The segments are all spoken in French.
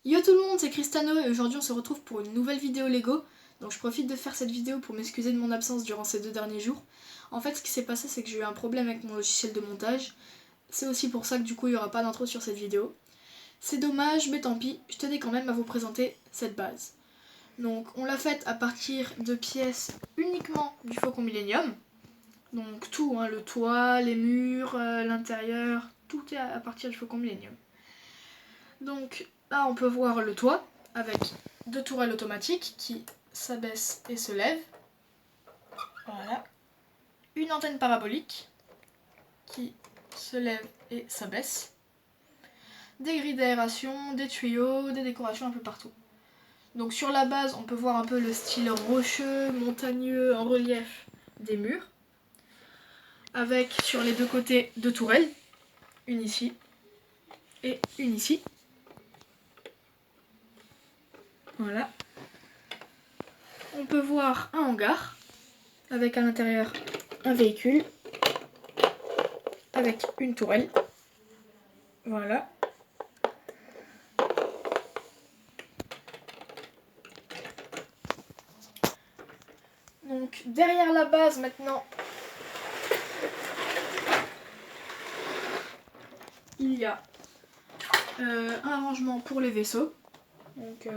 Yo tout le monde, c'est Cristano et aujourd'hui on se retrouve pour une nouvelle vidéo Lego. Donc je profite de faire cette vidéo pour m'excuser de mon absence durant ces 2 derniers jours. En fait ce qui s'est passé c'est que j'ai eu un problème avec mon logiciel de montage. C'est aussi pour ça que du coup il n'y aura pas d'intro sur cette vidéo. C'est dommage mais tant pis, je tenais quand même à vous présenter cette base. Donc on l'a faite à partir de pièces uniquement du Faucon Millenium. Donc tout, le toit, les murs, l'intérieur, tout est à partir du Faucon Millenium. Donc là on peut voir le toit avec 2 tourelles automatiques qui s'abaissent et se lèvent. Voilà. Une antenne parabolique qui se lève et s'abaisse. Des grilles d'aération, des tuyaux, des décorations un peu partout. Donc sur la base on peut voir un peu le style rocheux, montagneux, en relief des murs. Avec sur les 2 côtés 2 tourelles. Une ici et une ici. Voilà. On peut voir un hangar avec à l'intérieur un véhicule avec une tourelle. Voilà. Donc derrière la base maintenant, il y a un rangement pour les vaisseaux. Donc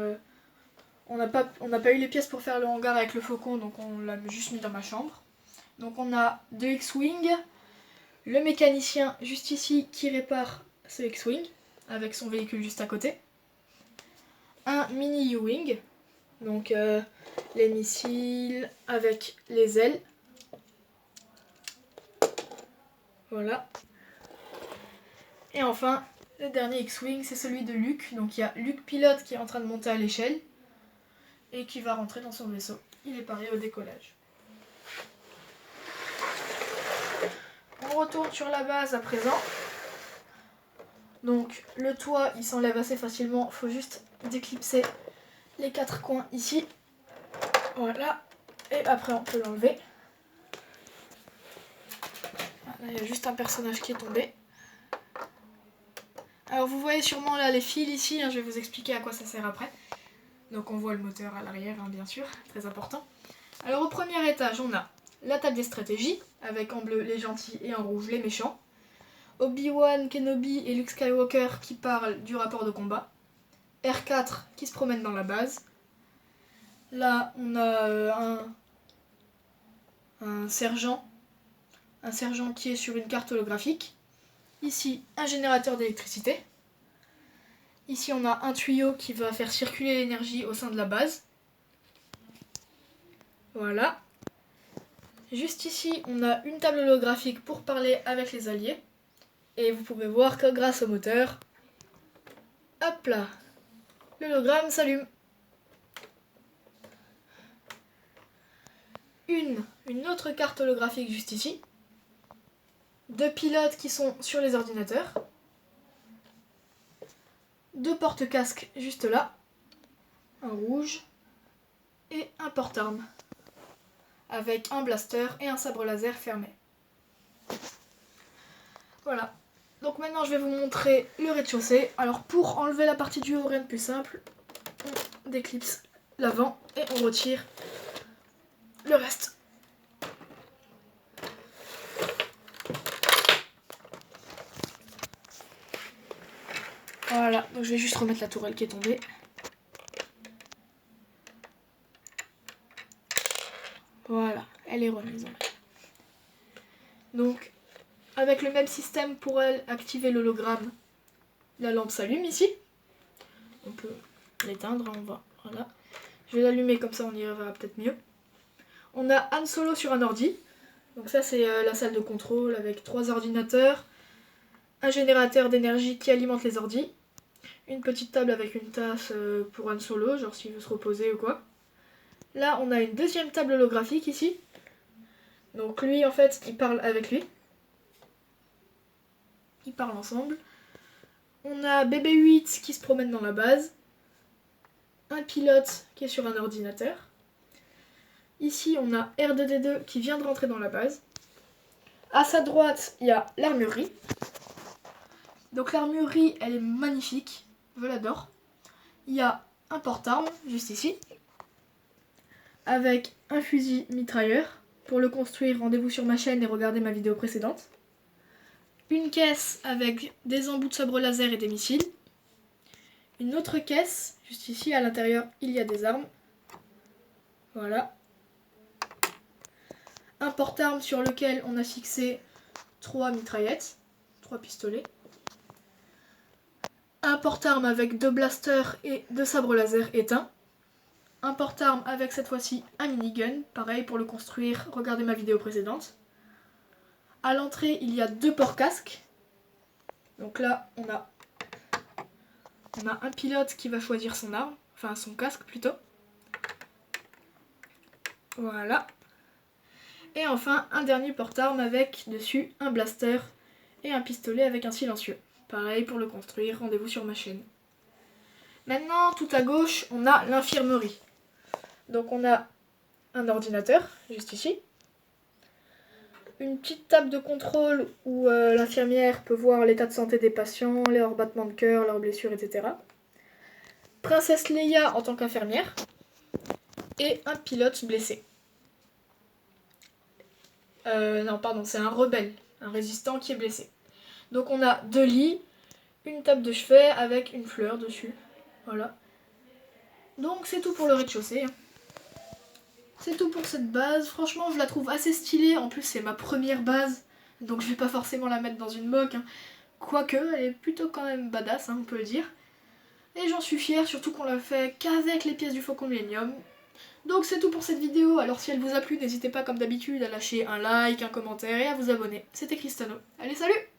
on n'a pas eu les pièces pour faire le hangar avec le faucon, donc on l'a juste mis dans ma chambre. Donc on a 2 X-Wing, le mécanicien juste ici qui répare ce X-Wing avec son véhicule juste à côté. Un mini U-Wing, donc les missiles avec les ailes. Voilà. Et enfin, le dernier X-Wing, c'est celui de Luke. Donc il y a Luke pilote qui est en train de monter à l'échelle et qui va rentrer dans son vaisseau. Il est paré au décollage. On retourne sur la base à présent. Donc le toit, il s'enlève assez facilement. Il faut juste déclipser les 4 coins ici. Voilà. Et après, on peut l'enlever. Là, il y a juste un personnage qui est tombé. Alors vous voyez sûrement là les fils ici, je vais vous expliquer à quoi ça sert après. Donc on voit le moteur à l'arrière, bien sûr, très important. Alors au premier étage, on a la table des stratégies, avec en bleu les gentils et en rouge les méchants. Obi-Wan, Kenobi et Luke Skywalker qui parlent du rapport de combat. R4 qui se promène dans la base. Là, on a un sergent qui est sur une carte holographique. Ici, un générateur d'électricité. Ici, on a un tuyau qui va faire circuler l'énergie au sein de la base. Voilà. Juste ici, on a une table holographique pour parler avec les alliés. Et vous pouvez voir que grâce au moteur, hop là, l'hologramme s'allume. Une autre carte holographique juste ici. 2 pilotes qui sont sur les ordinateurs. 2 porte-casques juste là. Un rouge et un porte-armes. Avec un blaster et un sabre laser fermé. Voilà. Donc maintenant je vais vous montrer le rez-de-chaussée. Alors pour enlever la partie du haut, rien de plus simple. On déclipse l'avant et on retire le reste. Voilà, donc je vais juste remettre la tourelle qui est tombée. Voilà, elle est remise. Donc, avec le même système pour elle, activer l'hologramme, la lampe s'allume ici. On peut l'éteindre, voilà. Je vais l'allumer comme ça on y verra peut-être mieux. On a Han Solo sur un ordi. Donc ça c'est la salle de contrôle avec 3 ordinateurs, un générateur d'énergie qui alimente les ordis, une petite table avec une tasse pour Han Solo, genre s'il veut se reposer ou quoi. Là on a une deuxième table holographique ici. Donc lui en fait il parle avec lui. Ils parlent ensemble. On a BB-8 qui se promène dans la base. Un pilote qui est sur un ordinateur. Ici, on a R2D2 qui vient de rentrer dans la base. À sa droite, il y a l'armurerie. Donc l'armurerie, elle est magnifique. Je l'adore. il y a un porte-armes, juste ici, avec un fusil mitrailleur. Pour le construire, rendez-vous sur ma chaîne et regardez ma vidéo précédente. Une caisse avec des embouts de sabre laser et des missiles. Une autre caisse, juste ici, à l'intérieur, il y a des armes. Voilà. Un porte-armes sur lequel on a fixé 3 mitraillettes, 3 pistolets. Un porte-armes avec 2 blasters et 2 sabres laser éteints. Un porte-armes avec cette fois-ci un minigun, pareil pour le construire, regardez ma vidéo précédente. À l'entrée, il y a 2 porte-casques. Donc là, on a un pilote qui va choisir son arme, enfin son casque plutôt. Voilà. Et enfin, un dernier porte-armes avec dessus un blaster et un pistolet avec un silencieux. Pareil pour le construire, rendez-vous sur ma chaîne. Maintenant, tout à gauche, on a l'infirmerie. Donc on a un ordinateur, juste ici. Une petite table de contrôle où l'infirmière peut voir l'état de santé des patients, leurs battements de cœur, leurs blessures, etc. Princesse Leia en tant qu'infirmière. Et un pilote blessé. Non, pardon, c'est un rebelle, un résistant qui est blessé. Donc on a 2 lits, une table de chevet avec une fleur dessus. Voilà. Donc c'est tout pour le rez-de-chaussée. C'est tout pour cette base. Franchement, je la trouve assez stylée. En plus, c'est ma première base, donc je vais pas forcément la mettre dans une mock. Quoique, elle est plutôt quand même badass, on peut le dire. Et j'en suis fière, surtout qu'on l'a fait qu'avec les pièces du Faucon Millenium. Donc c'est tout pour cette vidéo. Alors si elle vous a plu, n'hésitez pas comme d'habitude à lâcher un like, un commentaire et à vous abonner. C'était Cristano. Allez, salut!